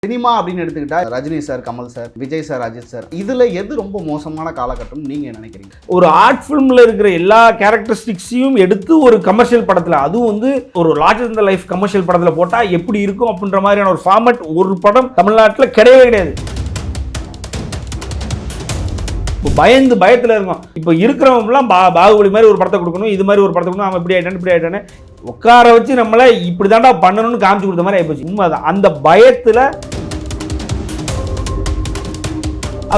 Cinema அப்படின்னு எடுத்துக்கிட்டா Rajini sir, Kamal sir, Vijay sir, Ajith sir, இதுல எது ரொம்ப மோசமான காலகட்டம் நீங்க நினைக்கிறீங்க? ஒரு ஆர்ட் ஃபிலிம்ல இருக்கிற எல்லா கேரக்டரிஸ்டிக்ஸையும் எடுத்து ஒரு கமர்ஷியல் படத்துல, அதுவும் வந்து ஒரு லார்ஜர் தன் லைஃப் கமர்ஷியல் படத்துல போட்டா எப்படி இருக்கும் அப்படின்ற மாதிரியான ஒரு ஃபார்மட் ஒரு படம் தமிழ்நாட்டுல கிடையவே கிடையாது. பயந்து பயத்துல இருக்கும். இப்போ இருக்கிறவங்கலாம் பாகுபலி மாதிரி ஒரு படத்தை கொடுக்கணும், இது மாதிரி ஒரு படத்தை கொடுக்கணும், அவன் இப்படி ஆயிட்டானே உட்கார வச்சு நம்மள இப்படி தாண்டா பண்ணணும்னு காமிச்சு கொடுத்த மாதிரி ஆயிப்போச்சு. உண்மைதான். அந்த பயத்துல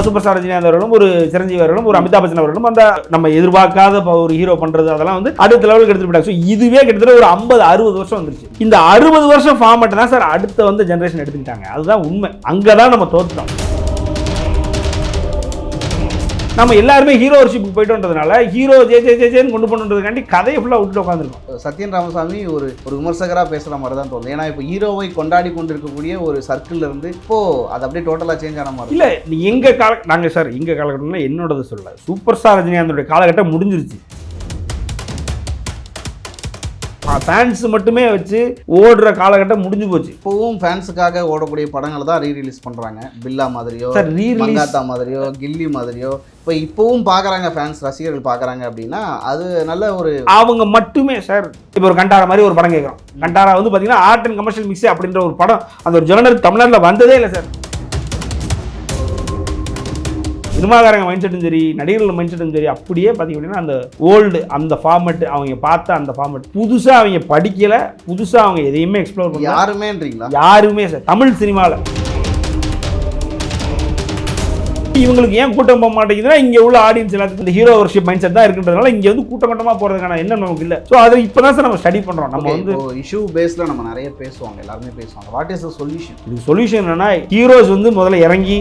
சூப்பர் ஸ்டார் ரஜினிகாந்த் அவர்களும், ஒரு சிரஞ்சீவி அவர்களும், ஒரு அமிதாப் பச்சன் அவர்களும் அந்த நம்ம எதிர்பார்க்காத ஒரு ஹீரோ பண்றது அதெல்லாம் வந்து அடுத்த லெவலுக்கு எடுத்துட்டு போயிட்டாங்க. ஸோ இதுவே கிட்டத்தட்ட ஒரு 50-60 வருஷம் வந்துருச்சு. இந்த 60 வருஷம் ஃபார்மேட் தான் சார் அடுத்த வந்து ஜென்ரேஷன் எடுத்துக்கிட்டாங்க. அதுதான் உண்மை. அங்கதான் நம்ம தோத்துட்டோம். நம்ம எல்லாருமே ஹீரோ வர்ஷிப்புக்கு போயிட்டோன்றதுனால ஹீரோ ஜேன்னு கொண்டு போகணுன்றதுக்காண்டி கதையை ஃபுல்லாக விட்டுட்டு உட்காந்துருக்கோம். சத்யன் ராமசாமி ஒரு விமர்சகராக பேசுகிற மாதிரி தான் தோணுது. ஏன்னா இப்போ ஹீரோவை கொண்டாடி கொண்டு இருக்கக்கூடிய ஒரு சர்க்கிள் இருந்து இப்போ அது அப்படியே டோட்டலாக சேஞ்ச் ஆன மாதிரி இல்லை. எங்கள் நாங்கள் சார் எங்கள் காலகட்டம்னா என்னோடது சொல்ல சூப்பர் ஸ்டார் ரஜினிகாந்தோடைய காலகட்டம் முடிஞ்சிருச்சு. ஃபேன்ஸ் மட்டுமே வச்சு ஓடுற காலகட்டம் முடிஞ்சு போச்சு. இப்போவும் ஃபேன்ஸுக்காக ஓடக்கூடிய படங்களை தான் ரீரிலீஸ் பண்ணுறாங்க. பில்லா மாதிரியோ, மங்காத்தா மாதிரியோ, கில்லி மாதிரியோ இப்போவும் பார்க்குறாங்க. ஃபேன்ஸ் ரசிகர்கள் பார்க்குறாங்க அப்படின்னா அது நல்ல ஒரு அவங்க மட்டுமே சார். இப்போ ஒரு கண்டாரா மாதிரி ஒரு படம் கேட்குறோம். கண்டாரா வந்து பார்த்தீங்கன்னா ஆர்ட் அண்ட் கமர்ஷியல் மிக்ஸ் அப்படின்ற ஒரு படம், அந்த ஒரு ஜெனரல் தமிழ்நாட்டில் வந்ததே இல்லை சார். சினிமாக்காரங்க மைண்ட் செட்டும் சரி, நடிகர்கள் மைண்ட் செட்டும் சரி, அப்படியே பார்த்தீங்க அப்படின்னா அந்த ஓல்டு அந்த ஃபார்மெட் அவங்க பார்த்த அந்த ஃபார்மெட் புதுசாக அவங்க படிக்கலை, புதுசாக அவங்க எதையுமே எக்ஸ்ப்ளோர் பண்ணல. யாருமேன்றீங்களா? யாருமே சார் தமிழ் சினிமாவில். இவங்களுக்கு ஏன் கூட்டம் போக மாட்டேங்குதுன்னா இங்கே உள்ள ஆடியன்ஸ் எல்லாத்துக்கும் இந்த ஹீரோ வர்ஷிப் மைண்ட் செட் தான் இருக்குன்றதுனால இங்கே வந்து கூட்டமாக போகிறதுக்கான என்ன நமக்கு இல்லை. ஸோ அது இப்போ தான் சார் நம்ம ஸ்டடி பண்ணுறோம். நம்ம வந்து இஷ்யூ பேஸில் நம்ம நிறைய பேசுவாங்க, எல்லாருமே பேசுவாங்க. What is the solution? இது சொல்யூஷன் என்னன்னா ஹீரோஸ் வந்து முதல்ல இறங்கி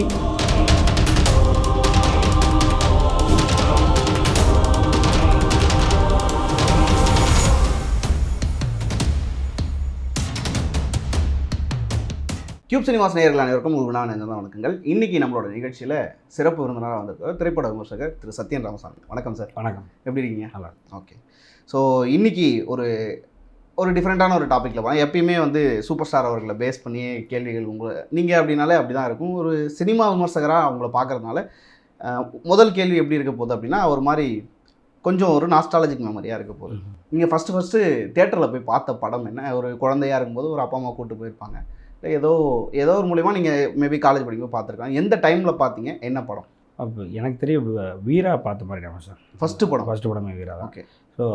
கியூப் சினிமாஸ் நேயர்கள் அனைவருக்கும் நான் தான் வணக்கங்கள். இன்னைக்கு நம்மளோட நிகழ்ச்சியில் சிறப்பு விருந்தினராக வந்திருக்கார் திரைப்பட விமர்சகர் திரு சத்யன் ராமசாமி. வணக்கம் சார். வணக்கம். எப்படி இருக்கீங்க? நல்லா. ஓகே. ஸோ இன்னைக்கு ஒரு டிஃப்ரெண்ட்டான ஒரு டாப்பிக்கில் போனால், எப்பயுமே வந்து சூப்பர் ஸ்டார் அவர்களை பேஸ் பண்ணி கேள்விகள் நீங்கள் அப்படின்னாலே அப்படி தான் இருக்கும். ஒரு சினிமா விமர்சகராக அவங்கள பார்க்குறதுனால முதல் கேள்வி எப்படி இருக்க போகுது அப்படின்னா ஒரு மாதிரி கொஞ்சம் ஒரு நாஸ்டாலஜிக் மெமரியாக இருக்க போகுது. நீங்கள் ஃபஸ்ட்டு தேட்டரில் போய் பார்த்த படம் என்ன? ஒரு குழந்தையாக இருக்கும்போது ஒரு அப்பா அம்மா கூப்பிட்டு போயிருப்பாங்க, ஏதோ ஒரு மூலிமா நீங்கள் மேபி காலேஜ் படிக்கும்போது பார்த்துருக்காங்க. எந்த டைமில் பார்த்தீங்க? என்ன படம்? அப்போ எனக்கு தெரியும் வீரா பார்த்த மாதிரி தான் சார். ஃபஸ்ட்டு படமே வீரா தான். ஓகே. ஸோ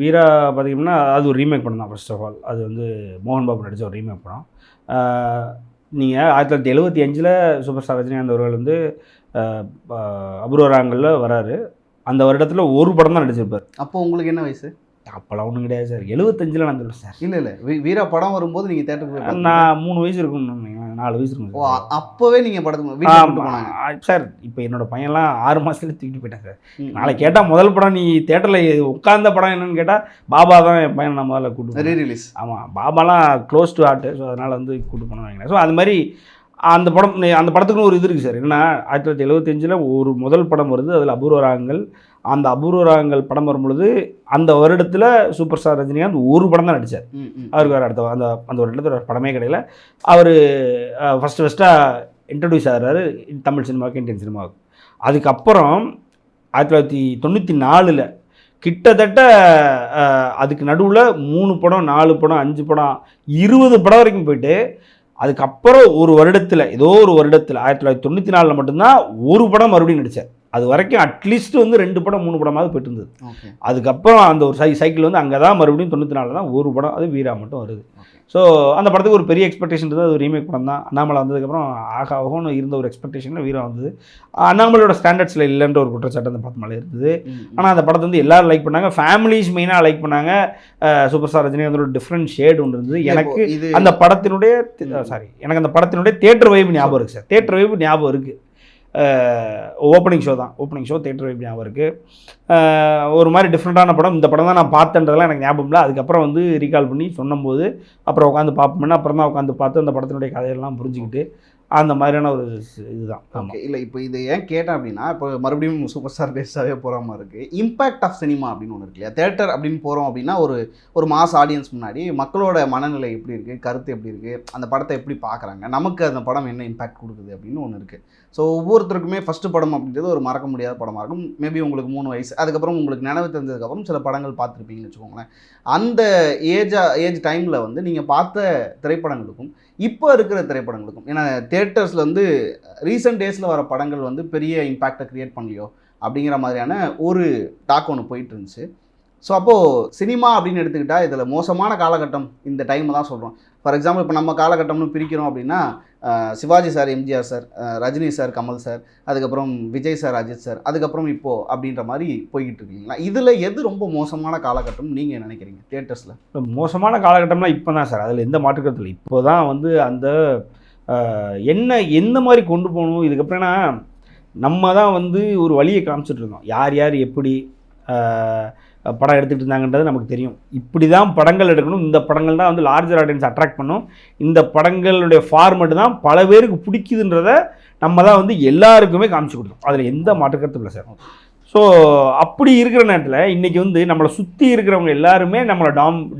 வீரா பார்த்திங்கன்னா அது ஒரு ரீமேக் படம் தான். ஃபர்ஸ்ட் ஆஃப் ஆல் அது வந்து மோகன் பாபு நடித்த ஒரு ரீமேக் படம். நீங்கள் 1975 சூப்பர் ஸ்டார் ரஜினிகாந்த் அவர்கள் வந்து அபூர்வராங்கல்ல வராரு. அந்த வருடத்தில் ஒரு படம் தான் நடிச்சிருப்பார். அப்போ உங்களுக்கு என்ன வயசு? அப்போலாம் ஒன்றும் கிடையாது சார். 75 நான் சொல்லுவேன் சார். இல்லை வீரா படம் வரும்போது நீங்கள் தேட்டருக்கு போய் நான் 3 வயசு இருக்கும், 4 வயசு இருக்கும். அப்போவே நீங்கள் படத்துக்கு சார். இப்போ என்னோட பையன்லாம் 6 மாதத்துல தூக்கிட்டு போயிட்டேன் சார். நாளைக்கு கேட்டால் முதல் படம் நீ தேட்டரில் உட்கார்ந்த படம் என்னன்னு கேட்டால் பாபா தான் என் பையனை நான் முதல்ல கூப்பிட்டு ரீரிலீஸ். ஆமாம், பாபாலாம் க்ளோஸ் டு ஹார்ட்டு. ஸோ அதனால் வந்து கூப்பிட்டு போனோம் வைங்களேன். ஸோ அது மாதிரி அந்த படத்துக்குன்னு ஒரு இது இருக்குது சார். என்னன்னா 1975 ஒரு முதல் படம் வருது. அதில் அபூர்வராங்கல். அந்த அபூர்வராங்கல் படம் வரும்பொழுது அந்த வருடத்தில் சூப்பர் ஸ்டார் ரஜினிகாந்த் ஒரு படம் தான் நடித்தார். அவருக்கு வேறு அடுத்த அந்த வருடத்தில் ஒரு படமே கிடையாது. அவர் ஃபஸ்ட்டாக இன்ட்ரடியூஸ் ஆகிறாரு தமிழ் சினிமாவுக்கு, இந்தியன் சினிமாவுக்கு. அதுக்கப்புறம் 1994 கிட்டத்தட்ட அதுக்கு நடுவில் 3 படம், 4 படம், 5 படம், 20 படம் வரைக்கும் போயிட்டு அதுக்கப்புறம் ஒரு வருடத்தில் 1994 மட்டும்தான் ஒரு படம் மறுபடியும் நடித்தார். அது வரைக்கும் அட்லீஸ்ட் வந்து 2 படம் 3 படமாவது போயிட்டு இருந்தது. அதுக்கப்புறம் அந்த ஒரு சைக்கிள் வந்து அங்கே தான் மறுபடியும் 94 தான் ஒரு படம், அது வீரா மட்டும் வருது. ஸோ அந்த படத்துக்கு ஒரு பெரிய எக்ஸ்பெக்டேஷன் இருந்தது. அது ரீமேக் படம் தான். அண்ணாமலை வந்ததுக்கப்புறம் ஆகான்னு இருந்த ஒரு எக்ஸ்பெக்டேஷனில் வீரா வந்தது. அண்ணாமலையோட ஸ்டாண்டர்ட்ஸில் இல்லைன்ற ஒரு குற்றச்சாட்டு அந்த படத்து மேலே இருந்தது. ஆனால் அந்த படத்தை வந்து எல்லோரும் லைக் பண்ணாங்க. ஃபேமிலிஸ் மெயினாக லைக் பண்ணாங்க. சூப்பர் ஸ்டார் ரஜினிகாந்த் ஒரு டிஃப்ரெண்ட் ஷேட் ஒன்று இருந்தது. எனக்கு அந்த படத்தினுடைய அந்த படத்தினுடைய தியேட்டர் வைப் ஞாபகம் இருக்குது சார். தியேட்டர் வைப் ஞாபகம் இருக்குது. ஓப்பனிங் ஷோ தேட்டர் வைப் ஞாபகம் இருக்குது. ஒரு மாதிரி டிஃப்ரெண்ட்டான படம். இந்த படம் தான் நான் பார்த்தேன்றதெல்லாம் எனக்கு ஞாபகம் இல்லை. அதுக்கப்புறம் வந்து ரீகால் பண்ணி சொன்னபோது அப்புறம் உட்காந்து பார்ப்போம்னா அப்புறம் தான் உட்காந்து பார்த்து அந்த படத்தினுடைய கதையெல்லாம் புரிஞ்சுக்கிட்டு அந்த மாதிரியான ஒரு இதுதான். ஆமாம். ஓகே. இல்லை இப்போ இது ஏன் கேட்டேன் அப்படின்னா, இப்போ மறுபடியும் சூப்பர் ஸ்டார் பேஸாகவே போகிற மாதிரி இருக்குது. இம்பேக்ட் ஆஃப் சினிமா அப்படின்னு ஒன்று இருக்கு இல்லையா? தேட்டர் அப்படின்னு போகிறோம் அப்படின்னா ஒரு மாஸ் ஆடியன்ஸ் முன்னாடி மக்களோட மனநிலை எப்படி இருக்குது, கருத்து எப்படி இருக்குது, அந்த படத்தை எப்படி பார்க்குறாங்க, நமக்கு அந்த படம் என்ன இம்பேக்ட் கொடுக்குது அப்படின்னு ஒன்று இருக்குது. ஸோ ஒவ்வொருத்தருக்குமே ஃபஸ்ட்டு படம் அப்படின்றது ஒரு மறக்க முடியாத படமாக இருக்கும். மேபி உங்களுக்கு 3 வயசு, அதுக்கப்புறம் உங்களுக்கு நினைவு தெரிஞ்சதுக்கப்புறம் சில படங்கள் பார்த்துருப்பீங்கன்னு வச்சுக்கோங்களேன். அந்த ஏஜ் டைமில் வந்து நீங்கள் பார்த்த திரைப்படங்களுக்கும் இப்போ இருக்கிற திரைப்படங்களுக்கும், ஏன்னா தியேட்டர்ஸில் வந்து ரீசெண்ட் டேஸில் வர படங்கள் வந்து பெரிய இம்பேக்டை க்ரியேட் பண்ணலையோ அப்படிங்கிற மாதிரியான ஒரு டாக் ஒன்று போயிட்டு இருந்துச்சு. ஸோ அப்போது சினிமா அப்படின்னு எடுத்துக்கிட்டால் இதில் மோசமான காலகட்டம் இந்த டைம் தான் சொல்கிறோம். ஃபார் எக்ஸாம்பிள் இப்போ நம்ம காலகட்டம்னு பிரிக்கிறோம் அப்படின்னா Sivaji sir, MGR sir, Rajini sir, Kamal sir, அதுக்கப்புறம் விஜய் சார், அஜித் சார், அதுக்கப்புறம் இப்போது அப்படின்ற மாதிரி போய்கிட்டு இருக்கீங்களா? இதில் எது ரொம்ப மோசமான காலகட்டம் நீங்கள் நினைக்கிறீங்க தியேட்டர்ஸில்? மோசமான காலகட்டம்லாம் இப்போ தான் சார், அதில் எந்த மாற்றுக்கருத்தில் இப்போ தான் வந்து அந்த என்ன எந்த மாதிரி கொண்டு போகணும் இதுக்கப்புறம்னா நம்ம தான் வந்து ஒரு வழியை காமிச்சிட்டு இருக்கோம். யார் யார் எப்படி படம் எடுத்துகிட்டு இருந்தாங்கன்றது நமக்கு தெரியும். இப்படி தான் படங்கள் எடுக்கணும், இந்த படங்கள் தான் வந்து லார்ஜர் ஆடியன்ஸ் அட்ராக்ட் பண்ணும், இந்த படங்களுடைய ஃபார்மெட்டு தான் பல பேருக்கு பிடிக்குதுன்றத நம்ம தான் வந்து எல்லாருக்குமே காமிச்சு கொடுத்தோம். அதில் எந்த மாற்றுக்கருத்தும் இல்லை சார். ஸோ அப்படி இருக்கிற நேரத்தில் இன்றைக்கி வந்து நம்மளை சுற்றி இருக்கிறவங்க எல்லாருமே நம்மளை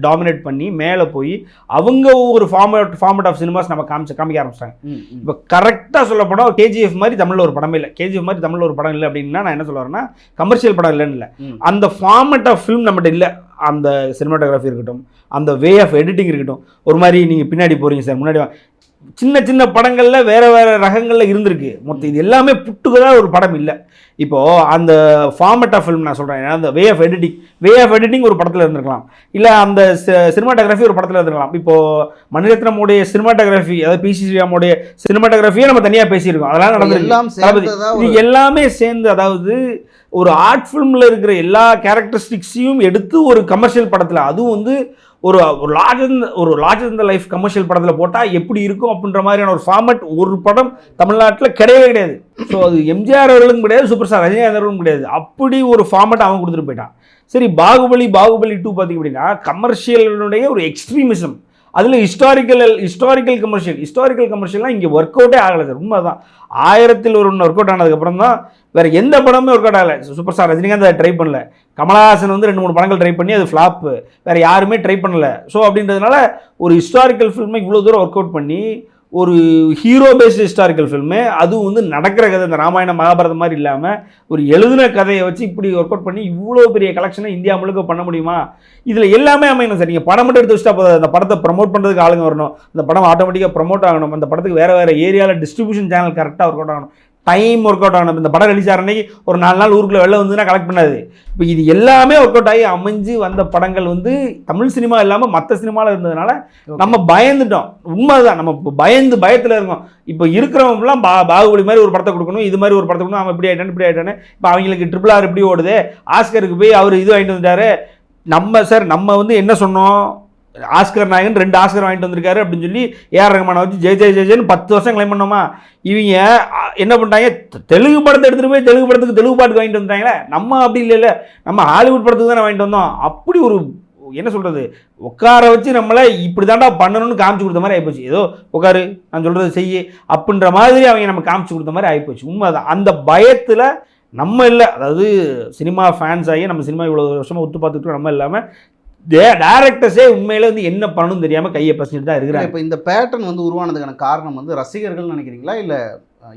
டாமினேட் பண்ணி மேலே போய் அவங்க ஒரு ஃபார்மேட் ஆஃப் சினிமாஸ் நம்ம காமிக்க ஆரம்பிச்சிட்டாங்க. இப்போ கரெக்டாக சொல்லப்போனால் கேஜிஎஃப் மாதிரி தமிழில் ஒரு படமே இல்லை, கேஜிஎஃப் மாதிரி தமிழில் ஒரு படம் இல்லை அப்படின்னா நான் என்ன சொல்ல வரேன்னா கமர்ஷியல் படம் இல்லைன்னு இல்லை, அந்த ஃபார்மேட் ஆஃப் ஃபிலிம் நம்மகிட்ட இல்லை. அந்த சினிமாட்டோகிராஃபி இருக்கட்டும், அந்த வே ஆஃப் எடிட்டிங் இருக்கட்டும், ஒரு மாதிரி நீங்கள் பின்னாடி போகிறீங்க சார், முன்னாடி சின்ன சின்ன படங்களில் வேறு வேறு ரகங்களில் இருந்திருக்கு. மொத்தம் இது எல்லாமே புட்டுக்கதாக ஒரு படம் இல்லை. இப்போது அந்த ஃபார்மேட் ஆஃப் ஃபிலிம் நான் சொல்கிறேன், அந்த வே ஆஃப் எடிட்டிங் ஒரு படத்தில் இருந்திருக்கலாம், இல்லை அந்த சினிமாட்டோகிராஃபி ஒரு படத்தில் இருந்திருக்கலாம். இப்போது மணிரத்னமுடைய சினிமாட்டோகிராஃபி, அதாவது பி.சி. ஸ்ரீராமுடைய சினிமாட்டோகிராஃபியை நம்ம தனியாக பேசியிருக்கோம். அதெல்லாம் நடந்திருக்கு. இது எல்லாமே சேர்ந்து, அதாவது ஒரு ஆர்ட் ஃபிலிமில் இருக்கிற எல்லா கேரக்டரிஸ்டிக்ஸையும் எடுத்து ஒரு கமர்ஷியல் படத்தில், அதுவும் வந்து ஒரு லார்ஜர் லைஃப் கமர்ஷியல் படத்தில் போட்டால் எப்படி இருக்கும் அப்படின்ற மாதிரியான ஒரு ஃபார்மேட் ஒரு படம் தமிழ்நாட்டில் கிடையவே கிடையாது. ஸோ அது எம்ஜிஆர் அவர்களுக்கும் கிடையாது, சூப்பர் ஸ்டார் ரஜினிகாந்த் அவர்களுக்கும் கிடையாது. அப்படி ஒரு ஃபார்மேட் அவன் கொடுத்துட்டு போயிட்டான். சரி, பாகுபலி 2 பார்த்திங்க அப்படின்னா கமர்ஷியலுடைய ஒரு எக்ஸ்ட்ரீமிசம், அதில் ஹிஸ்டாரிக்கல் கமர்ஷியல்லாம் இங்கே ஒர்க் அவுட்டே ஆகலை சார். உண்மை தான். 1000ல் ஒர்க் அவுட் ஆனதுக்கப்புறம் தான் வேறு எந்த படமே ஒர்க் அவுட் ஆகலை. சூப்பர் ஸ்டார் ரஜினிகாந்த் அதை ட்ரை பண்ணல, கமலஹாசன் வந்து 2-3 படங்கள் ட்ரை பண்ணி அது ஃப்ளாப்பு, வேறு யாருமே ட்ரை பண்ணலை. ஸோ அப்படின்றதுனால ஒரு ஹிஸ்டாரிக்கல் ஃபில்மை இவ்வளோ தூரம் ஒர்க் அவுட் பண்ணி ஒரு ஹீரோ பேஸ்டு ஹிஸ்டாரிக்கல் ஃபில்மு, அதுவும் வந்து நடக்கிற கதை, இந்த ராமாயணம் மகாபாரதம் மாதிரி இல்லாமல் ஒரு எழுதின கதையை வச்சு இப்படி ஒர்க் அவுட் பண்ணி இவ்வளோ பெரிய கலெக்ஷனை இந்தியா முழுக்க பண்ண முடியுமா? இதில் எல்லாமே அமையணும் சார். நீங்கள் படம் மட்டும் எடுத்து வச்சுட்டா போதும், அந்த படத்தை ப்ரமோட் பண்ணுறதுக்கு ஆளுங்க வரணும், அந்த படம் ஆட்டோமேட்டிக்காக ப்ரமோட் ஆகணும், அந்த படத்துக்கு வேறு ஏரியாவில் டிஸ்ட்ரிபியூஷன் சேனல் கரெக்டாக ஒர்க் அவுட் ஆகணும், டைம் ஒர்க் அவுட் ஆகணும். இந்த படம் ரிலீஸ் ஆகிற அன்னைக்கு ஒரு 4 நாள் ஊருக்குள்ளே வெளில வந்துன்னா கலெக்ட் பண்ணாது. இப்போ இது எல்லாமே ஒர்க் அவுட் ஆகி அமைஞ்சு வந்த படங்கள் வந்து தமிழ் சினிமா இல்லாமல் மற்ற சினிமாவில் இருந்ததுனால நம்ம பயந்துட்டோம். உண்மைதான், நம்ம பயத்தில் இருக்கோம். இப்போ இருக்கிறவங்கலாம் பாகுபலி மாதிரி ஒரு படத்தை கொடுக்கணும், இது மாதிரி ஒரு படத்தை கொடுக்கணும், அவன் இப்படி ஆகிட்டானு. இப்போ அவங்களுக்கு RRR இப்படி ஓடுது, ஆஸ்கருக்கு போய் அவர் இது வாங்கிட்டு வந்துட்டாரு. நம்ம வந்து என்ன சொன்னோம், ஆஸ்கர் நாயகன் 2 ஆஸ்கர் வாங்கிட்டு வந்திருக்காரு அப்படின்னு சொல்லி ஏஆர் ரஹ்மானை வச்சு ஜெய் 10 வருஷம் கிளைம் பண்ணோமா? இவங்க என்ன பண்ணிட்டாங்க, தெலுங்கு படத்தை எடுத்துகிட்டு போய் தெலுங்கு படத்துக்கு தெலுங்கு பாட்டுக்கு வாங்கிட்டு வந்துட்டாங்களே. நம்ம அப்படி இல்லை, நம்ம ஹாலிவுட் படத்துக்கு தானே வாங்கிட்டு வந்தோம். அப்படி ஒரு என்ன சொல்கிறது, உட்கார வச்சு நம்மளை இப்படி தாண்டா பண்ணணும்னு காமிச்சு கொடுத்த மாதிரி ஆகிப்போச்சு. ஏதோ உட்காரு, நான் சொல்கிறது செய்ய அப்படின்ற மாதிரி அவங்க நம்ம காமிச்சு கொடுத்த மாதிரி ஆகிப்போச்சு. உண்மைதான். அந்த பயத்தில் நம்ம இல்லை, அதாவது சினிமா ஃபேன்ஸ் ஆகி நம்ம சினிமா இவ்வளோ வருஷமாக ஒத்து பார்த்துட்டு நம்ம இல்லாமல் டைரக்டர்ஸே உண்மையில வந்து என்ன பண்ணணும் தெரியாமல் கையை பசிட்டு தான் இருக்கிறாங்க. இப்போ இந்த பேட்டர்ன் வந்து உருவானதுக்கான காரணம் வந்து ரசிகர்கள் நினைக்கிறீங்களா, இல்லை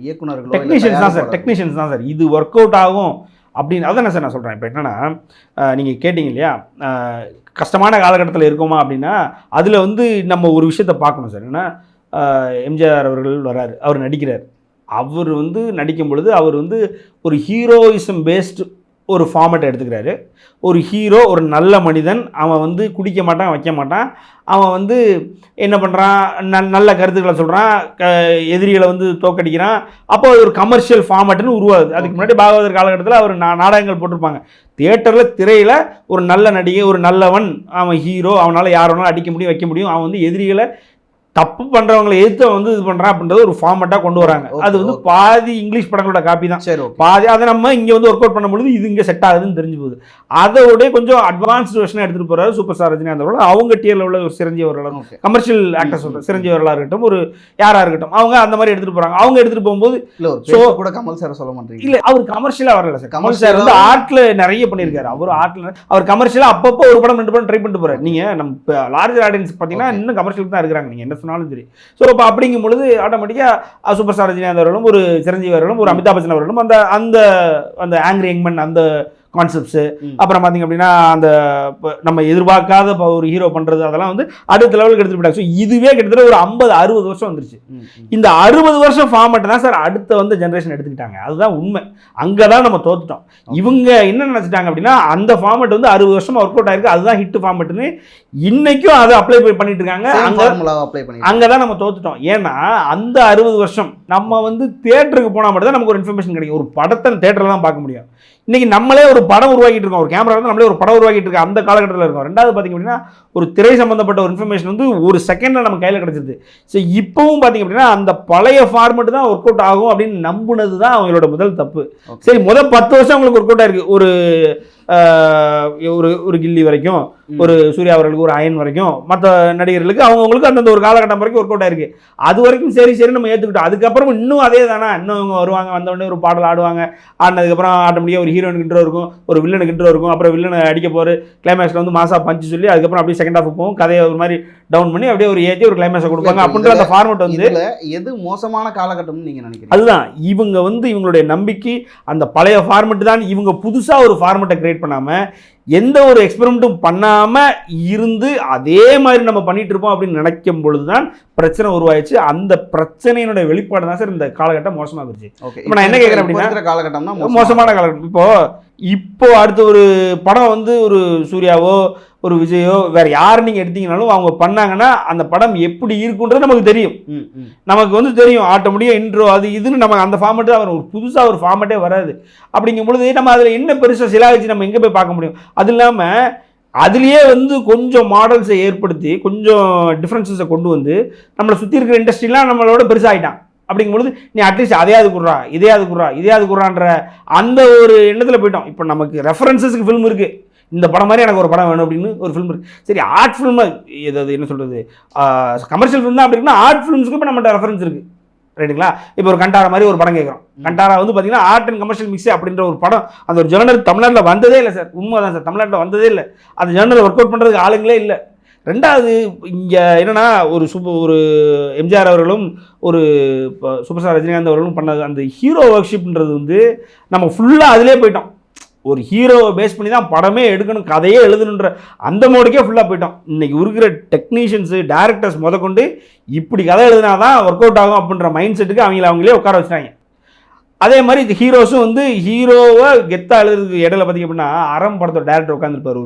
இயக்குனர்களோ? டெக்னீஷியன்ஸ் தான் சார். இது ஒர்க் அவுட் ஆகும் அப்படின்னு அதான் சார் நான் சொல்கிறேன். இப்போ என்னென்னா, நீங்கள் கேட்டிங்க இல்லையா, கஷ்டமான காலகட்டத்தில் இருக்கோமா அப்படின்னா அதில் வந்து நம்ம ஒரு விஷயத்தை பார்க்கணும் சார். ஏன்னா எம்ஜிஆர் அவர்கள் வராரு, அவர் நடிக்கிறார். அவர் வந்து நடிக்கும் பொழுது அவர் வந்து ஒரு ஹீரோயிசம் பேஸ்டு ஒரு ஃபார்மேட்டை எடுத்துக்கிறாரு. ஒரு ஹீரோ, ஒரு நல்ல மனிதன், அவன் வந்து குடிக்க மாட்டான், வைக்க மாட்டான், அவன் வந்து என்ன பண்ணுறான், நல்ல கருத்துக்களை சொல்கிறான், எதிரிகளை வந்து தோக்கடிக்கிறான். அப்போ ஒரு கமர்ஷியல் ஃபார்மேட்டுன்னு உருவாகுது. அதுக்கு முன்னாடி பாகவதர் காலகட்டத்தில் அவர் நாடகங்கள் போட்டிருப்பாங்க. தியேட்டரில் திரையில் ஒரு நல்ல நடிகை, ஒரு நல்லவன், அவன் ஹீரோ, அவனால் யார் வேணாலும் அடிக்க முடியும், வைக்க முடியும், அவன் வந்து எதிரிகளை தப்பு பண்றவங்களை எதிர்த்து வந்து இது பண்றான் அப்படின்றது ஒரு ஃபார்மேட்டா கொண்டு வராங்க. அது வந்து பாதி இங்கிலீஷ் படங்களோட காப்பி தான், பாதி அதை நம்ம இங்க வந்து ஒர்க் அவுட் பண்ணும்போது இது இங்க செட் ஆகுதுன்னு தெரிஞ்சு போகுது. அதோட கொஞ்சம் அட்வான்ஸ்டு வெர்ஷனா எடுத்துட்டு போறாரு சூப்பர் ஸ்டார் ரஜினிகாந்த் அவர்கள். அவங்க டியர்ல உள்ள ஒரு சிரஞ்சீவர்கள், கமர்ஷியல் ஆக்டர்ஸ் சொல்ற சிரஞ்சீவர்களா இருக்கட்டும், ஒரு யாரா இருக்கட்டும், அவங்க அந்த மாதிரி எடுத்துட்டு போறாங்க. அவங்க எடுத்துட்டு போகும்போது கூட கமல் சார் சொல்ல மாட்டீங்க இல்ல, அவர் கமர்ஷியலா வரல சார். கமல் சார் வந்து ஆர்ட்ல நிறைய பண்ணிருக்காரு. அவர் கமர்ஷியலா அப்பப்போ ஒரு படம் 2 படம் ட்ரை பண்ணிட்டு போறாரு. நீங்க நம்ம லார்ஜர் ஆடியன்ஸ் பாத்தீங்கன்னா இன்னும் கமர்ஷியல் தான் இருக்கிறாங்க, நீங்க என்ன சொன்னாலும் சரி. ஸோ அப்போ அப்படிங்கும் பொழுது ஆட்டோமேட்டிக்காக சூப்பர் ஸ்டார் ரஜினிகாந்த் அவர்களும் ஒரு சிரஞ்சீவி அவர்களும் ஒரு அமிதாப் பச்சன் அவர்களும் அந்த அந்த அந்த ஆங்கிரி யங்மன் அந்த கான்செப்ட்ஸு, அப்புறம் பார்த்தீங்க அப்படின்னா அந்த நம்ம எதிர்பார்க்காத ஒரு ஹீரோ பண்ணுறது, அதெல்லாம் வந்து அடுத்த லெவலுக்கு எடுத்துகிட்டு போயிட்டாங்க. ஸோ இதுவே கிட்டத்தட்ட ஒரு 50-60 வருஷம் வந்துருச்சு. இந்த 60 வருஷம் ஃபார்மேட் தான் சார் அடுத்த வந்து ஜென்ரேஷன் எடுத்துக்கிட்டாங்க. அதுதான் உண்மை. அங்கே தான் நம்ம தோத்துட்டோம். இவங்க என்ன நினச்சிட்டாங்க அப்படின்னா அந்த ஃபார்மேட் வந்து 60 வருஷமாக ஒர்க் அவுட் ஆயிருக்கு, அதுதான் ஹிட் ஃபார்மேட்னு இன்னைக்கும் அதை அப்ளை பண்ணிட்டு இருக்காங்க. அங்கே தான் நம்ம தோத்துட்டோம். ஏன்னா அந்த 60 வருஷம் நம்ம வந்து தியேட்டருக்கு போனால் மட்டும் தான் நமக்கு ஒரு இன்ஃபர்மேஷன் கிடைக்கும். ஒரு படத்தை தியேட்டரில் தான் பார்க்க முடியும். இன்னைக்கு நம்மளே ஒரு படம் உருவாக்கிட்டு இருக்கோம், ஒரு கேமரா வந்து நம்மளே ஒரு படம் உருவாக்கிட்டு இருக்கோம், அந்த காலகட்டத்தில் இருக்கோம். ரெண்டாவது பார்த்தீங்க அப்படின்னா ஒரு திரை சம்பந்தப்பட்ட ஒரு இன்ஃபர்மேஷன் வந்து ஒரு செகண்டில் நம்ம கையில் கிடச்சிது. ஸோ இப்போவும் பார்த்தீங்க அப்படின்னா அந்த பழைய ஃபார்மெட் தான் ஒர்க் அவுட் ஆகும் அப்படின்னு நம்புனது தான் அவங்களோட முதல் தப்பு. சரி, முதல் 10 வருஷம் அவங்களுக்கு ஒர்க் அவுட் ஆயிருக்கு. ஒரு கில்லி வரைக்கும், ஒரு சூர்யா அவர்களுக்கு, ஒரு அயன் வரைக்கும், மற்ற நடிகர்களுக்கு அவங்களுக்கு அந்தந்த ஒரு காலகட்டம் வரைக்கும் ஒர்க் அவுட் ஆயிருக்கு. அது வரைக்கும் சரி நம்ம ஏற்றுக்கிட்டோம். அதுக்கப்புறம் இன்னும் அதே தானே, இன்னும் அவங்க வருவாங்க, வந்தவொடனே ஒரு பாடல் ஆடுவாங்க, ஆடினதுக்கப்புறம் ஆட்டோமேட்டிக்காக ஒரு ஹீரோனுக்கு இன்ட்ரோ இருக்கும், ஒரு வில்லனுக்கு இன்ட்ரோ இருக்கும், அப்புறம் வில்லனை அடிக்க போகிற கிளைமேக்ஸில் வந்து மாசா பஞ்சு சொல்லி அதுக்கப்புறம் அப்படியே செகண்ட் ஹாஃப் போகும், கதையை ஒரு மாதிரி டவுன் பண்ணி அப்படியே ஒரு ஏற்றி ஒரு கிளைமேக்ஸை கொடுப்பாங்க. அப்படின்ற அந்த ஃபார்மெட் வந்து எது மோசமான காலகட்டம்னு நீங்கள் நினைக்கிறீங்க? அதுதான் இவங்க வந்து இவங்களுடைய நம்பிக்கை அந்த பழைய ஃபார்மெட் தான். இவங்க புதுசாக ஒரு ஃபார்மெட்டை கிரியேட் பண்ணாமல் எந்த ஒரு எக்ஸ்பெரிமெண்ட்டும் பண்ணாமல் இருந்து அதே மாதிரி நம்ம பண்ணிட்டு இருப்போம் அப்படின்னு நினைக்கும் பொழுது தான் பிரச்சனை உருவாயிடுச்சு. அந்த பிரச்சனையினுடைய வெளிப்பாடு தான் சார் இந்த காலகட்டம் மோசமாக இருந்துச்சு. இப்போ நான் என்ன கேட்குறேன் அப்படின்னா காலகட்டம் தான் மோசமான காலகட்டம். இப்போ அடுத்த ஒரு படம் வந்து ஒரு சூர்யாவோ ஒரு விஜயோ வேற யார் நீங்கள் எடுத்தீங்கனாலும் அவங்க பண்ணாங்கன்னா அந்த படம் எப்படி இருக்குன்றது நமக்கு தெரியும். நமக்கு வந்து தெரியும் ஆட்டோமேட்டிக்காக இன்ட்ரோ அது இதுன்னு நம்ம அந்த ஃபார்மேட்டு தான் வரும். ஒரு புதுசாக ஒரு ஃபார்மேட்டே வராது. அப்படிங்கும் பொழுது நம்ம அதில் என்ன பெருசாக சிலா வச்சு நம்ம எங்கே போய் பார்க்க முடியும்? அது இல்லாமல் அதுலேயே வந்து கொஞ்சம் மாடல்ஸை ஏற்படுத்தி கொஞ்சம் டிஃப்ரென்சஸை கொண்டு வந்து நம்மளை சுற்றி இருக்கிற இண்டஸ்ட்ரிலாம் நம்மளோட பெருசாகிட்டான். அப்படிங்கும்பொழுது நீ அட்லீஸ்ட் அதையாவது குடுறா, இதையாவது குடுறான்ற அந்த ஒரு எண்ணத்தில் போயிட்டோம். இப்போ நமக்கு ரெஃபரன்சஸ்க்கு ஃபில்ம் இருக்குது, இந்த படம் மாதிரி எனக்கு ஒரு படம் வேணும் அப்படின்னு ஒரு ஃபில்ம் இருக்குது. சரி, ஆர்ட் ஃபில்ம் எதாவது என்ன சொல்கிறது, கமர்ஷியல் ஃபில்ம் தான் அப்படின்னா ஆர்ட் ஃபிலிம்ஸுக்கு இப்போ நம்மகிட்ட ரெஃபரன்ஸ் இருக்குது, ரைட்டுங்களா? இப்போ ஒரு கண்டாரா மாதிரி ஒரு படம் கேட்குறோம். கண்டாரா வந்து பார்த்தீங்கன்னா ஆர்ட் அண்ட் கமர்ஷியல் மிக்ஸ் அப்படின்ற ஒரு படம், அந்த ஒரு ஜேர்னல் தமிழ்நாட்டில் வந்ததே இல்லை சார். உண்மை தான் சார், தமிழ்நாட்டில் வந்ததே இல்லை. அந்த ஜேர்னல் ஒர்க் அவுட் பண்ணுறதுக்கு ஆளுங்களே இல்லை. ரெண்டாவது இங்கே என்னென்னா ஒரு எம்ஜிஆர் அவர்களும் ஒரு சூப்பர் ஸ்டார் ரஜினிகாந்த் அவர்களும் பண்ணது அந்த ஹீரோ ஒர்க்ஷிப்ன்றது வந்து நம்ம ஃபுல்லாக அதிலே போயிட்டோம். ஒரு ஹீரோவை பேஸ் பண்ணி தான் படமே எடுக்கணும், கதையே எழுதணுன்ற அந்த மோடுக்கே ஃபுல்லாக போயிட்டோம். இன்றைக்கி இருக்கிற டெக்னீஷியன்ஸு டேரக்டர்ஸ் முதற்கொண்டு இப்படி கதை எழுதினா தான் ஒர்க் அவுட் ஆகும் அப்படின்ற மைண்ட் செட்டுக்கு அவங்களே உட்கார வச்சுட்டாங்க. அதே மாதிரி இந்த ஹீரோஸும் வந்து ஹீரோவை கெத்தாக எழுதுறதுக்கு இடையில பார்த்திங்க அப்படின்னா அறம் படத்தோட டேரக்டர் உட்காந்துருப்பார்.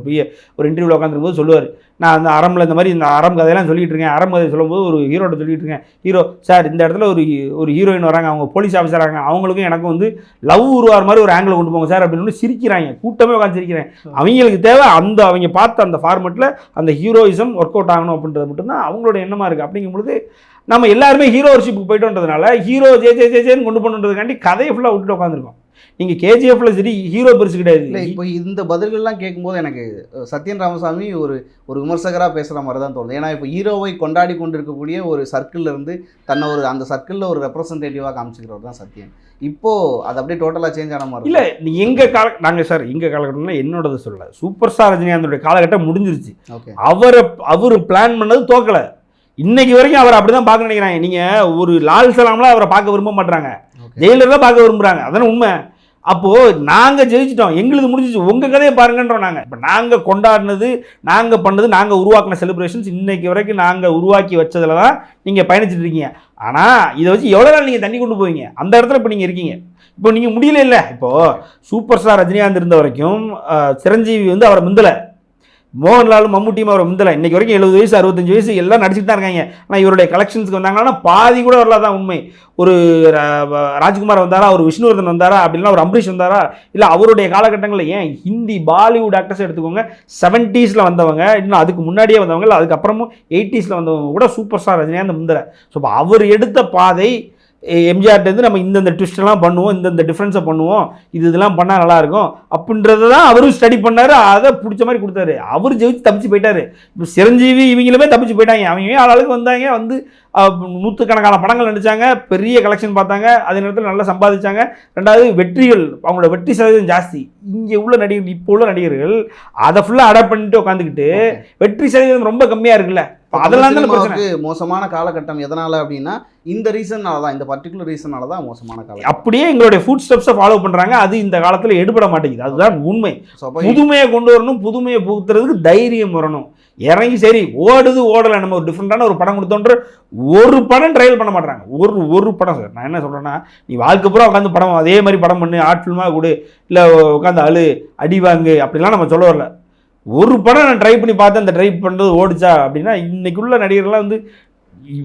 ஒரு இன்டர்வியூவில் உட்காந்துருக்கும் போது சொல்லுவார், நான் அந்த அறமில் இந்த மாதிரி இந்த அறம் கதையெல்லாம் சொல்லிட்டு இருக்கேன். அறம் கதை சொல்லும்போது ஒரு ஹீரோட்ட சொல்லிட்டு இருக்கேன், ஹீரோ சார் இந்த இடத்துல ஒரு ஹீரோயின் வராங்க, அவங்க போலீஸ் ஆஃபீஸராங்க, அவங்களுக்கும் எனக்கும் வந்து லவ் உருவார் மாதிரி ஒரு ஆங்கிள் கொண்டு போங்க சார் அப்படின்னு சிரிக்கிறாங்க. கூட்டமே உட்காந்து சிரிக்கிறேன். அவங்களுக்கு தேவை அவங்க பார்த்த அந்த ஃபார்மெட்டில் அந்த ஹீரோயிசம் ஒர்க் அவுட் ஆகணும் அப்படின்றது மட்டும்தான் அவங்களோட எண்ணமாக இருக்குது. அப்படிங்கும்பொழுது நம்ம எல்லாருமே ஹீரோ ஒர்ஷிப்புக்கு போய்ட்டோன்றதுனால ஹீரோ ஜேன்னு கொண்டு பண்ணுறதுக்காண்டி கதையை ஃபுல்லாக விட்டுட்டு உட்காந்துருக்கோம். நீங்கள் கேஜிஎஃப்ல சரி ஹீரோ பெருசு கிடையாது. இல்லை, இப்போ இந்த பதில்கள்லாம் கேட்கும்போது எனக்கு சத்யன் ராமசாமி ஒரு விமர்சகராக பேசுகிற மாதிரி தான் தோணுது. ஏன்னா இப்போ ஹீரோவை கொண்டாடி கொண்டு இருக்கக்கூடிய ஒரு சர்க்கிளில் இருந்து தன்னை அந்த சர்க்கிளில் ஒரு ரெப்ரசன்டேட்டிவாக காமிச்சிக்கிறவர் தான் சத்யன். இப்போது அது அப்படியே டோட்டலாக சேஞ்ச் ஆன மாதிரி இல்லை. எங்கள் நாங்கள் சார் எங்கள் காலகட்டம்னா என்னோடது சொல்லலை, சூப்பர் ஸ்டார் ரஜினிகாந்தோடைய காலகட்டம் முடிஞ்சிருச்சு. அவர் பிளான் பண்ணது தோக்கலை. இன்னைக்கு வரைக்கும் அவர் அப்படி தான் பார்க்க நினைக்கிறாங்க. நீங்கள் ஒரு லால் சலாம்லாம் அவரை பார்க்க விரும்ப மாட்டாங்க, ஜெயிலர் தான் பார்க்க விரும்புகிறாங்க. அதான உண்மை. அப்போது நாங்கள் ஜெயிச்சிட்டோம், எங்களுக்கு முடிஞ்சிச்சு, உங்கள் கதையை பாருங்கன்றோம். நாங்கள் இப்போ நாங்கள் கொண்டாடினது, நாங்கள் பண்ணது, நாங்கள் உருவாக்கின செலிப்ரேஷன்ஸ் இன்னைக்கு வரைக்கும் நாங்கள் உருவாக்கி வச்சதில் தான் நீங்கள் பயணிச்சுட்டு இருக்கீங்க. ஆனால் இதை வச்சு எவ்வளோ நாள் நீங்கள் தண்ணி கொண்டு போவீங்க? அந்த இடத்துல இப்போ நீங்கள் இருக்கீங்க. இப்போ நீங்கள் முடியல. இல்லை, இப்போது சூப்பர் ஸ்டார் ரஜினிகாந்த் இருந்த வரைக்கும் சிரஞ்சீவி வந்து அவரை முந்தலை. மோகன்லால் மம்முட்டியும் அவர் முந்தலை இன்னைக்கு வரைக்கும் 70 வயசு 65 வயசு எல்லாம் நடிச்சுட்டு தான் இருக்காங்க. ஆனால் இவருடைய கலெக்ஷன்ஸ்க்கு வந்தாங்கன்னா பாதி கூட வரல தான் உண்மை. ஒரு ராஜ்குமார் வந்தாரா, ஒரு விஷ்ணுவர்தன் வந்தாரா, அப்படின்னா ஒரு அம்பரீஷ் வந்தாரா, இல்லை அவருடைய காலகட்டங்களில் ஏன் ஹிந்தி பாலிவுட் ஆக்டர்ஸ் எடுத்துக்கோங்க, 70s வந்தவங்க, இன்னும் அதுக்கு முன்னாடியே வந்தவங்க, இல்லை அதுக்கப்புறமும் 80s வந்தவங்க கூட சூப்பர் ஸ்டார் ரஜினிகாந்த் முந்தலை. ஸோ இப்போ அவர் எடுத்த பாதை எம்ஜிஆர்ட்டேருந்து நம்ம இந்தந்த ட்விஸ்டெல்லாம் பண்ணுவோம், இந்தந்த டிஃப்ரென்ஸை பண்ணுவோம், இதெல்லாம் பண்ணால் நல்லாயிருக்கும் அப்படின்றத தான் அவரும் ஸ்டடி பண்ணார். அதை பிடிச்ச மாதிரி கொடுத்தாரு. அவர் ஜெயிச்சு தப்பிச்சு போயிட்டார். இப்போ சிரஞ்சீவி இவங்களுமே தப்பிச்சு போயிட்டாங்க. அவங்க ஆளாளுக்கு வந்தாங்க, வந்து நூற்றுக்கணக்கான படங்கள் நடித்தாங்க, பெரிய கலெக்ஷன் பார்த்தாங்க, அதே நேரத்தில் நல்லா சம்பாதிச்சாங்க. ரெண்டாவது வெற்றிகள், அவங்களோட வெற்றி சதவீதம் ஜாஸ்தி. இங்கே உள்ள நடிகர்கள், இப்போ உள்ள நடிகர்கள் அதை ஃபுல்லாக அடாப்ட் பண்ணிட்டு உட்காந்துக்கிட்டு வெற்றி சதவீதம் ரொம்ப கம்மியாக இருக்குல்ல. அதெல்லாம் மோசமான காலகட்டம் எதனால அப்படின்னா இந்த ரீசன்னால தான், இந்த பர்டிகுலர் ரீசனால தான் மோசமான காலம். அப்படியே எங்களுடைய ஃபுட் ஸ்டெப்ஸை ஃபாலோ பண்றாங்க. அது இந்த காலத்தில் எடுபட மாட்டேங்குது. அதுதான் உண்மை. புதுமையை கொண்டு வரணும், புதுமையை புகுத்துறதுக்கு தைரியம் வரணும். இறங்கி சரி ஓடுது ஓடலை, நம்ம ஒரு டிஃப்ரெண்டான ஒரு படம் கொடுத்தோன்ற ஒரு படம் ட்ரையல் பண்ண மாட்டாங்க. ஒரு படம் சார், நான் என்ன சொல்கிறேன்னா, நீ வாழ்க்கை பூரா உட்காந்து படம் அதே மாதிரி படம் பண்ணு, ஆர்ட் ஃபில்மாக கொடு, இல்லை உட்காந்து அடி வாங்கு அப்படிலாம் நம்ம சொல்ல வரல. ஒரு படம் நான் ட்ரை பண்ணி பார்த்தேன், அந்த ட்ரை பண்ணுறது ஓடிச்சா அப்படின்னா, இன்னைக்குள்ள நடிகர்கள்லாம் வந்து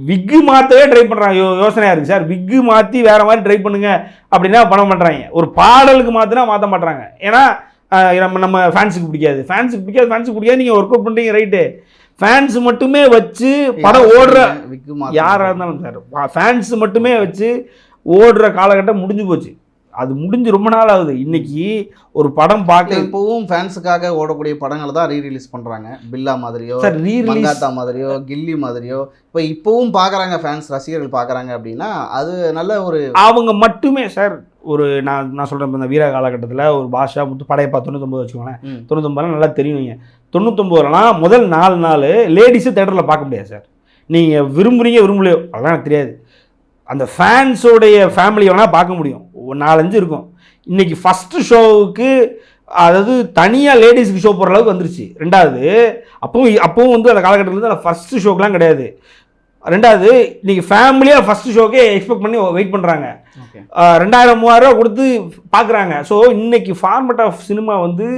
விக்கு மாற்றவே ட்ரை பண்ணுறாங்க. யோசனையாக இருக்குது சார், விக்கு மாற்றி வேறு மாதிரி ட்ரை பண்ணுங்க அப்படின்னா பண்ண பண்ணுறாங்க. ஒரு பாடலுக்கு மாற்றினா மாற்ற மாட்டுறாங்க. ஏன்னா நம்ம ஃபேன்ஸுக்கு பிடிக்காது, நீங்கள் ஒர்க் அவுட் பண்ணுறீங்க ரைட்டு, ஃபேன்ஸ் மட்டுமே வச்சு படம் ஓடுற யாராக இருந்தாலும் சார், ஃபேன்ஸ் மட்டுமே வச்சு ஓடுற காலகட்டம் முடிஞ்சு போச்சு. அது முடிஞ்சு ரொம்ப நாள் ஆகுது. இன்னைக்கு ஒரு படம் பார்க்க இப்போவும் ஃபேன்ஸுக்காக ஓடக்கூடிய படங்களை தான் ரீரிலீஸ் பண்ணுறாங்க. பில்லா மாதிரியோ, மங்காத்தா மாதிரியோ, கில்லி மாதிரியோ இப்போவும் பார்க்குறாங்க, ஃபேன்ஸ் ரசிகர்கள் பார்க்குறாங்க. அப்படின்னா அது நல்ல ஒரு அவங்க மட்டுமே சார். ஒரு நான் சொல்கிறேன், இந்த வீர காலகட்டத்தில் ஒரு பாஷா படையப்பா 99 வச்சுக்கோங்களேன், 99 நல்லா தெரியுங்க. 99 முதல் 4 நாள் லேடிஸு தேட்டரில் பார்க்க முடியாது சார். நீங்கள் விரும்பலையோ அதெல்லாம் எனக்கு தெரியாது. அந்த ஃபேன்ஸோடைய ஃபேமிலி வேணால் பார்க்க முடியும், 4-5 இருக்கும். இன்றைக்கி ஃபஸ்ட்டு ஷோவுக்கு, அதாவது தனியாக லேடிஸுக்கு ஷோ போகிற அளவுக்கு வந்துருச்சு. ரெண்டாவது அப்பவும் வந்து அந்த காலகட்டத்தில் அந்த ஃபஸ்ட்டு ஷோக்கெலாம் கிடையாது. ரெண்டாவது இன்றைக்கி ஃபேமிலியாக ஃபஸ்ட்டு ஷோக்கே எக்ஸ்பெக்ட் பண்ணி வெயிட் பண்ணுறாங்க. 2000-3000 கொடுத்து பார்க்குறாங்க. ஸோ இன்றைக்கி ஃபார்மேட் ஆஃப் சினிமா வந்து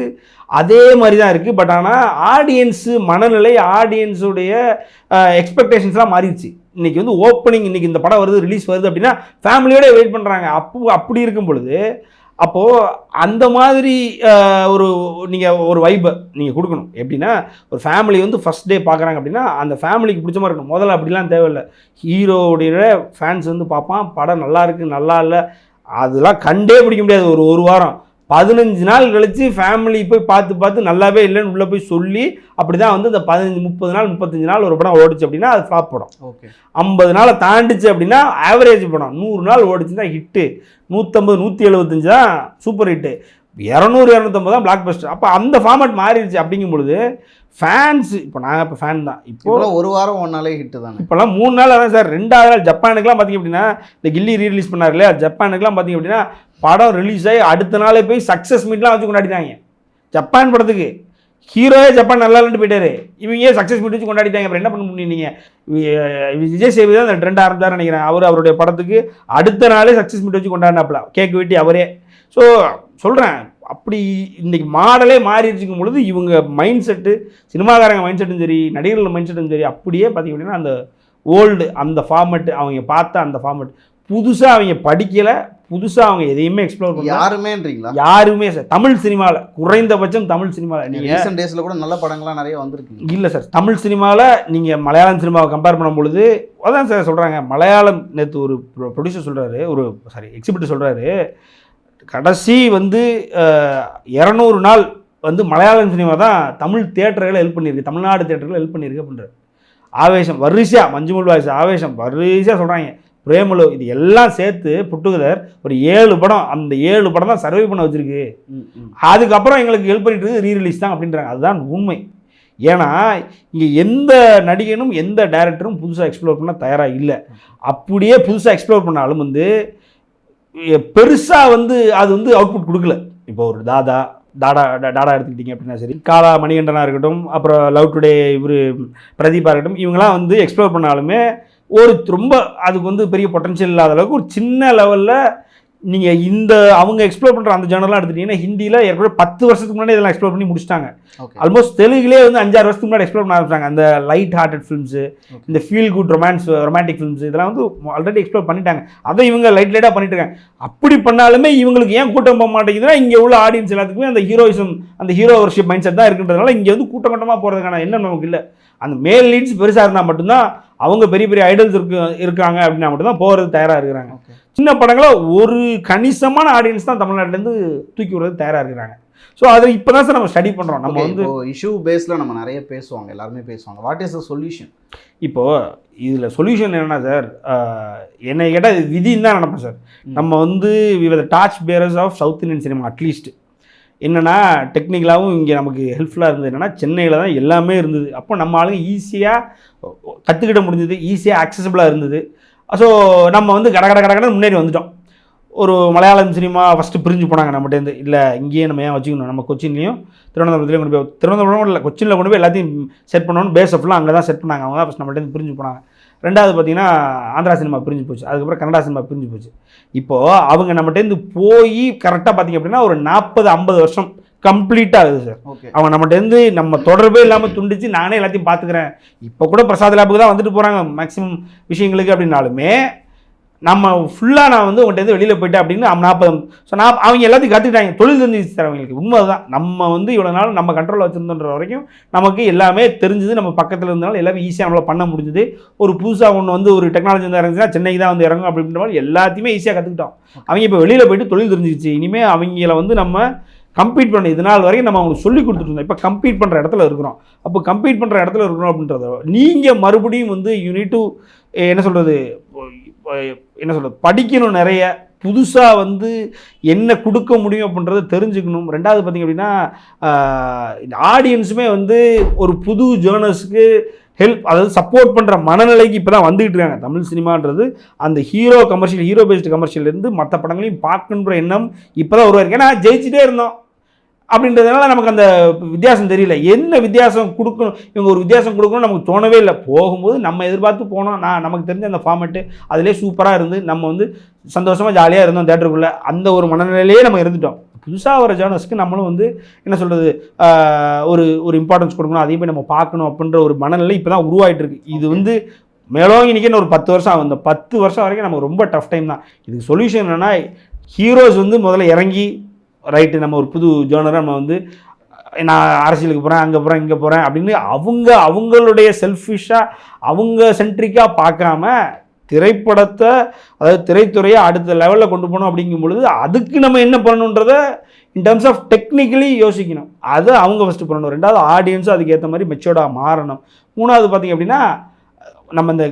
அதே மாதிரி தான் இருக்குது. பட் ஆனால் ஆடியன்ஸு மனநிலை, ஆடியன்ஸுடைய எக்ஸ்பெக்டேஷன்ஸ்லாம் மாறிடுச்சு. இன்றைக்கி வந்து ஓப்பனிங், இன்றைக்கி இந்த படம் வருது, ரிலீஸ் வருது அப்படின்னா ஃபேமிலியோட வெயிட் பண்ணுறாங்க. அப்படி இருக்கும் பொழுது அப்போது அந்த மாதிரி நீங்கள் ஒரு வைப்பை நீங்கள் கொடுக்கணும். எப்படின்னா ஒரு ஃபேமிலி வந்து ஃபஸ்ட் டே பார்க்குறாங்க அப்படின்னா அந்த ஃபேமிலிக்கு பிடிச்ச மாதிரி இருக்கணும். முதல்ல அப்படிலாம் தேவையில்லை. ஹீரோடைய ஃபேன்ஸ் வந்து பார்ப்பான், படம் நல்லா இருக்குது நல்லா இல்லை அதெல்லாம் கண்டே பிடிக்க முடியாது. ஒரு வாரம் 15 நாள் கழித்து ஃபேமிலி போய் பார்த்து நல்லாவே இல்லைன்னு உள்ளே போய் சொல்லி அப்படி தான் வந்து இந்த 15-30 நாள் 35 நாள் ஒரு படம் ஓடிச்சு அப்படின்னா அது ஃப்ளாப் படம். 50 நாளை தாண்டிச்சு அப்படின்னா ஆவரேஜ் படம். 100 நாள் ஓடிச்சுன்னா ஹிட்டு, 150-175 தான் சூப்பர் ஹிட்டு, 200-250 தான் பிளாக் பஸ்டர். அப்போ அந்த ஃபார்மேட் மாறிடுச்சு. அப்படிங்கும் பொழுது ஃபேன்ஸ், இப்போ நான் இப்போ ஃபேன் தான், இப்போ ஒரு வாரம் 1 நாளே ஹிட்டு தான். இப்போலாம் 3 நாள் அதான் சார். 2வது நாள் ஜப்பானுக்குலாம் பார்த்திங்க அப்படின்னா, இந்த கில்லி ரீரிலீஸ் பண்ணார் இல்லையா, ஜப்பானுக்குலாம் பார்த்திங்க அப்படின்னா படம் ரிலீஸ் ஆகி அடுத்த நாளே போய் சக்ஸஸ் மீட்லாம் வச்சு கொண்டாடிட்டாங்க. ஜப்பான் படத்துக்கு ஹீரோவே ஜப்பான் நல்லா இல்லைன்னு போயிட்டாரு, இவங்க சக்ஸஸ் மீட் வச்சு கொண்டாடிட்டாங்க. அப்புறம் என்ன பண்ண முடியும்? நீங்கள் விஜய் சேவி தான் அந்த ட்ரெண்ட் ஆரம்பிச்சாரு நினைக்கிறேன். அவருடைய படத்துக்கு அடுத்த நாளே சக்ஸஸ் மீட் வச்சு கொண்டாடினாப்புல, கேக் வெட்டி அவரே. ஸோ சொல்கிறேன், அப்படி இன்றைக்கி மாடலே மாறிடுச்சுக்கும் பொழுது இவங்க மைண்ட் செட்டு, சினிமாக்காரங்க மைண்ட் செட்டும் சரி, நடிகர்கள் மைண்ட் செட்டும் சரி, அப்படியே பார்த்திங்க அப்படின்னா அந்த ஓல்டு அந்த ஃபார்மெட்டு அவங்க பார்த்த அந்த ஃபார்மெட் புதுசாக அவங்க படிக்கலை, புதுசாக அவங்க எதையுமே எக்ஸ்ப்ளோர் பண்ணல. யாருமே சார் தமிழ் சினிமாவில், குறைந்தபட்சம் தமிழ் சினிமாவில் நீங்கள் ரீசன்ட் டேஸில் கூட நல்ல படங்கள்லாம் நிறைய வந்திருக்கு. இல்லை சார், தமிழ் சினிமாவில் நீங்கள் மலையாளம் சினிமாவை கம்பேர் பண்ணும் பொழுது அதான் சார் சொல்கிறாங்க. மலையாளம் நேற்று ஒரு ப்ரொடியூசர் சொல்கிறாரு, எக்ஸிபிட்டர் சொல்கிறாரு, கடைசி வந்து 200 நாள் வந்து மலையாளம் சினிமா தான் தமிழ் தியேட்டர்களை ஹெல்ப் பண்ணியிருக்கு, தமிழ்நாடு தியேட்டர்களை ஹெல்ப் பண்ணியிருக்கு அப்படின்றார். ஆவேசம் வரிசையாக, மஞ்சுமல் வாய்ஸ் ஆவேசம் வரிசையாக சொல்கிறாங்க, பிரேமலு, இது எல்லாம் சேர்த்து புட்டுகதர் ஒரு 7 படம், அந்த 7 படம் தான் சர்வை பண்ண வச்சுருக்கு. அதுக்கப்புறம் எங்களுக்கு ஹெல்ப் பண்ணிட்டு இருக்குது ரீரிலீஸ் தான் அப்படின்றாங்க. அதுதான் உண்மை. ஏன்னா இங்கே எந்த நடிகனும் எந்த டைரக்டரும் புதுசாக எக்ஸ்ப்ளோர் பண்ண தயாராக இல்லை. அப்படியே புதுசாக எக்ஸ்ப்ளோர் பண்ணாலும் வந்து பெருசாக வந்து அது வந்து அவுட்புட் கொடுக்கல. இப்போ ஒரு தாடா எடுத்துக்கிட்டிங்க அப்படின்னா சரி, காலா மணிகண்டனாக இருக்கட்டும், அப்புறம் லவ் டுடே இவர் பிரதீபாக இருக்கட்டும், இவங்களாம் வந்து எக்ஸ்ப்ளோர் பண்ணாலுமே ஒரு ரொம்ப அதுக்கு வந்து பெரிய பொட்டன்ஷியல் இல்லாத அளவுக்கு ஒரு சின்ன லெவலில் நீங்கள் இந்த அவங்க எக்ஸ்ப்ளோர் பண்ணுற அந்த ஜேர்னலாம் எடுத்துட்டீங்கன்னா ஹிந்தியில் ஏற்கனவே 10 வருஷத்துக்கு முன்னாடி இதெல்லாம் எக்ஸ்ப்ளோர் பண்ணி முடிச்சிட்டாங்க. ஆல்மோஸ்ட் தெலுங்குலேயே வந்து 5-6 வருஷத்துக்கு முன்னாடி எக்ஸ்ப்ளோர் பண்ண ஆரம்பிச்சாங்க. அந்த லைட் ஹார்ட்டட் ஃபிலிம்ஸு, இந்த ஃபீல் குட் ரொமான்டிக் ஃபிலிம்ஸ் இதெல்லாம் வந்து ஆல்ரெடி எக்ஸ்ப்ளோர் பண்ணிட்டாங்க. அதை இவங்க லைட்டாக பண்ணிட்டு இருக்காங்க. அப்படி பண்ணாலுமே இவங்களுக்கு ஏன் கூட்டம் போக மாட்டேங்குதுன்னா இங்கே உள்ள ஆடியன்ஸ் எல்லாத்துக்குமே அந்த ஹீரோயிசம், அந்த ஹீரோ வர்ஷிப் மைண்ட் செட் தான் இருக்குன்றதுனால இங்கே வந்து கூட்டமாக போகிறதுக்கான எண்ணம் நமக்கு இல்லை. அந்த மேல் லீட்ஸ் பெருசாக இருந்தால் மட்டும்தான், அவங்க பெரிய பெரிய ஐடல்ஸ் இருக்காங்க அப்படின்னா மட்டும்தான் போகிறது தயாராக இருக்கிறாங்க. சின்ன படங்களை ஒரு கணிசமான ஆடியன்ஸ் தான் தமிழ்நாட்டிலேருந்து தூக்கி விடுறது தயாராக இருக்கிறாங்க. ஸோ அது இப்போ தான் சார் நம்ம ஸ்டடி பண்ணுறோம். நம்ம வந்து இஷ்யூ பேஸில் நம்ம நிறைய பேசுவாங்க, எல்லாருமே பேசுவாங்க. What is the solution? இப்போது இதில் சொல்யூஷன் என்னென்னா சார், என்னை கேட்டால் இது விதின்னு தான் நினைப்பேன் சார். நம்ம வந்து we were the torch bearers of South Indian cinema. At least என்னென்னா டெக்னிக்கலாகவும் இங்கே நமக்கு ஹெல்ப்ஃபுல்லாக இருந்தது என்னென்னா சென்னையில் தான் எல்லாமே இருந்தது. அப்போ நம்ம ஆளுங்க ஈஸியாக கற்றுக்கிட முடிஞ்சது, ஈஸியாக அக்சசபிளாக இருந்தது. ஸோ நம்ம வந்து கடை முன்னேறி வந்துட்டோம். ஒரு மலையாளம் சினிமா ஃபஸ்ட்டு பிரிஞ்சு போனாங்க நம்மகிட்டேருந்து. இல்லை இங்கேயே நம்ம ஏன் வச்சுக்கணும், நம்ம கொச்சின்லேயும் திருவனந்தபுரத்துலேயும் கொண்டு போய், திருவனந்தபுரம் இல்லை கொச்சினில் கொண்டு போய் எல்லாத்தையும் செட் பண்ணணும், பேஸ் ஃபுல்லாக அங்கே தான் செட் பண்ணாங்க. அவங்க தான் ஃபஸ்ட் நம்மகிட்டேருந்து பிரிஞ்சு போனாங்க. ரெண்டாவது பார்த்தீங்கன்னா ஆந்திரா சினிமா பிரிஞ்சு போச்சு, அதுக்கப்புறம் கன்னடா சினிமா பிரிஞ்சு போச்சு. இப்போது அவங்க நம்மகிட்டேருந்து போய் கரெக்டாக பார்த்திங்க அப்படின்னா ஒரு 40-50 வருஷம் கம்ப்ளீட்டாக ஆகுது சார். அவங்க நம்மகிட்டேருந்து நம்ம தொடர்பே இல்லாமல் துண்டிச்சு நானே எல்லாத்தையும் பார்த்துக்கிறேன். இப்போ கூட பிரசாத் லேபுக்கு தான் வந்துட்டு போகிறாங்க மேக்ஸிமம் விஷயங்களுக்கு. அப்படின்னாலுமே நம்ம ஃபுல்லாக நான் வந்து உங்கள்கிட்ட வெளியில் போயிட்டேன் அப்படின்னு 40. ஸோ அவங்க எல்லாத்தையும் கற்றுக்கிட்டாங்க, தொழில் தெரிஞ்சிச்சு சார் அவங்களுக்கு. உண்மை தான், நம்ம வந்து இவ்வளோ நாள் நம்ம கண்ட்ரோலில் வச்சுருந்தோன்ற வரைக்கும் நமக்கு எல்லாமே தெரிஞ்சுது. நம்ம பக்கத்தில் இருந்தாலும் எல்லாமே ஈஸியாக நம்மளால் பண்ண முடிஞ்சுது. ஒரு புதுசாக ஒன்று வந்து ஒரு டெக்னாலஜி வந்து இறங்குச்சுன்னா சென்னைக்கு தான் வந்து இறங்கும் அப்படின்ற மாதிரி எல்லாத்தையுமே ஈஸியாக கற்றுக்கிட்டோம். அவங்க இப்போ வெளியில் போயிட்டு தொழில் தெரிஞ்சிச்சு. இனிமேல் அவங்கள வந்து நம்ம கம்பீட் பண்ண இது நாள் வரைக்கும் நம்ம அவங்களுக்கு சொல்லி கொடுத்துருந்தோம். இப்போ கம்பீட் பண்ணுற இடத்துல இருக்கிறோம். அப்போ கம்பீட் பண்ணுற இடத்துல இருக்கிறோம் அப்படின்றத நீங்கள் மறுபடியும் வந்து யூனிட் டு என்ன சொல்கிறது படிக்கணும், நிறைய புதுசாக வந்து என்ன கொடுக்க முடியும் அப்படின்றத தெரிஞ்சுக்கணும். ரெண்டாவது பார்த்திங்க அப்படின்னா ஆடியன்ஸுமே வந்து ஒரு புது ஜேர்னல்ஸ்க்கு ஹெல்ப், அதாவது சப்போர்ட் பண்ணுற மனநிலைக்கு இப்போ தான் வந்துகிட்டு இருக்காங்க. தமிழ் சினிமான்றது அந்த ஹீரோ பேஸ்டு கமர்ஷியல்லேருந்து மற்ற படங்களையும் பார்க்கணுன்ற எண்ணம் இப்போ தான் உருவாயிருக்கு. ஏன்னா ஜெயிச்சுட்டே இருந்தோம் அப்படின்றதுனால நமக்கு அந்த வித்தியாசம் தெரியல. என்ன வித்தியாசம் கொடுக்கணும், இவங்க ஒரு வித்தியாசம் கொடுக்கணும் நமக்கு தோணவே இல்லை. போகும்போது நம்ம எதிர்பார்த்து போனோம். நமக்கு தெரிஞ்ச அந்த ஃபார்மெட்டு அதிலே சூப்பராக இருந்து நம்ம வந்து சந்தோஷமாக ஜாலியாக இருந்தோம் தேட்டருக்குள்ளே. அந்த ஒரு மனநிலையிலேயே நம்ம இருந்துட்டோம். புதுசாக வர ஜேர்னல்ஸ்க்கு நம்மளும் வந்து என்ன சொல்கிறது ஒரு இம்பார்ட்டன்ஸ் கொடுக்கணும், அதையும் போய் நம்ம பார்க்கணும் அப்படின்ற ஒரு மனநிலை இப்போ தான் உருவாகிட்டு இருக்கு. இது வந்து மேலோங்கி நிற்கின்னு ஒரு 10 வருஷம் ஆகும். இந்த 10 வருஷம் வரைக்கும் நமக்கு ரொம்ப டஃப் டைம் தான். இதுக்கு சொல்யூஷன் என்னென்னா ஹீரோஸ் வந்து முதல்ல இறங்கி ரைட்டு நம்ம ஒரு புது ஜேர்னராக நம்ம வந்து நான் அரசியலுக்கு போகிறேன், அங்கே போகிறேன், இங்கே போகிறேன் அப்படின்னு அவங்களுடைய செல்ஃபிஷாக அவங்க சென்ட்ரிக்காக பார்க்காம திரைப்படத்தை, அதாவது திரைத்துறையை அடுத்த லெவலில் கொண்டு போகணும் அப்படிங்கும் பொழுது அதுக்கு நம்ம என்ன பண்ணணுன்றதை இன் டர்ம்ஸ் ஆஃப் டெக்னிக்கலி யோசிக்கணும். அதை அவங்க ஃபஸ்ட்டு பண்ணணும். ரெண்டாவது ஆடியன்ஸும் அதுக்கேற்ற மாதிரி மெச்சூர்டாக மாறணும். மூணாவது பார்த்திங்க அப்படின்னா நம்ம இந்த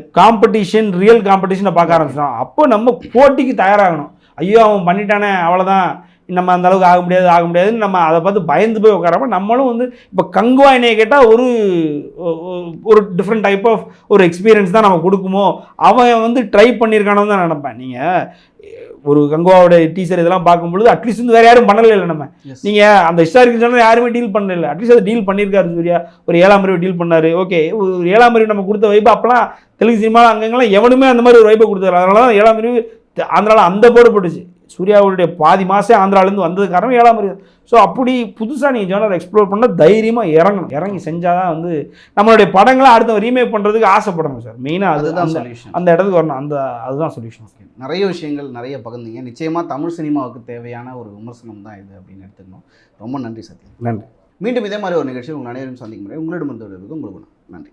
ரியல் காம்படிஷனை பார்க்க ஆரம்பிச்சிட்டோம். அப்போ நம்ம போட்டிக்கு தயாராகணும். ஐயோ அவன் பண்ணிட்டானே அவ்வளோதான், நம்ம அந்த அளவுக்கு ஆக முடியாதுன்னு நம்ம அதை பார்த்து பயந்து போய் உட்காராம நம்மளும் வந்து இப்போ கங்குவா என்னையை கேட்டால் ஒரு டிஃப்ரெண்ட் டைப் ஆஃப் ஒரு எக்ஸ்பீரியன்ஸ் தான் நம்ம கொடுக்குமோ, அவன் வந்து ட்ரை பண்ணியிருக்கானு தான் நினைப்பேன். நீங்கள் ஒரு கங்குவாவோட டீசர் இதெல்லாம் பார்க்கும்பொழுது அட்லீஸ்ட் வந்து வேறு யாரும் பண்ணலை இல்லை. நம்ம நீங்கள் அந்த ஹிஸ்டாரிக்கல் சேனல் யாருமே டீல் பண்ணல, அட்லீஸ்ட் அதை டீல் பண்ணியிருக்காரு சூர்யா. ஒரு 7ஆம் அறிவு டீல் பண்ணார். ஓகே, ஒரு 7ஆம் அறிவு நம்ம கொடுத்த வைப்பு அப்போலாம் தெலுங்கு சினிமா அங்கெல்லாம் எவனுமே அந்த மாதிரி ஒரு வைப்பை கொடுத்தாரு. அதனால தான் 7ஆம் அறிவு ஆந்திராவில் அந்த போடுபட்டுச்சு. சூர்யாவுடைய பாதி மாதம் ஆந்திராவிலேருந்து வந்தது காரணம் 7ஆம் அறிவு. ஸோ அப்படி புதுசாக நீங்கள் ஜேர்னல் எக்ஸ்ப்ளோர் பண்ணால் தைரியமாக இறங்கி செஞ்சால் தான் வந்து நம்மளுடைய படங்களை அடுத்த ரீமேக் பண்ணுறதுக்கு ஆசைப்படணும் சார். மெயினாக அதுதான் சொல்யூஷன். அந்த இடத்துக்கு வரணும். அதுதான் சொல்யூஷன். நிறைய விஷயங்கள் நிறைய பகிர்ந்தீங்க. நிச்சயமாக தமிழ் சினிமாவுக்கு தேவையான ஒரு விமர்சனம் தான் இது அப்படின்னு எடுத்துக்கணும். ரொம்ப நன்றி சத்யா. நன்றி. மீண்டும் இதே மாதிரி ஒரு நிகழ்ச்சியில் உங்கள் அனைவரும் சந்திக்கும் முறை உங்களிடமிருந்து உங்களுக்கு நன்றி.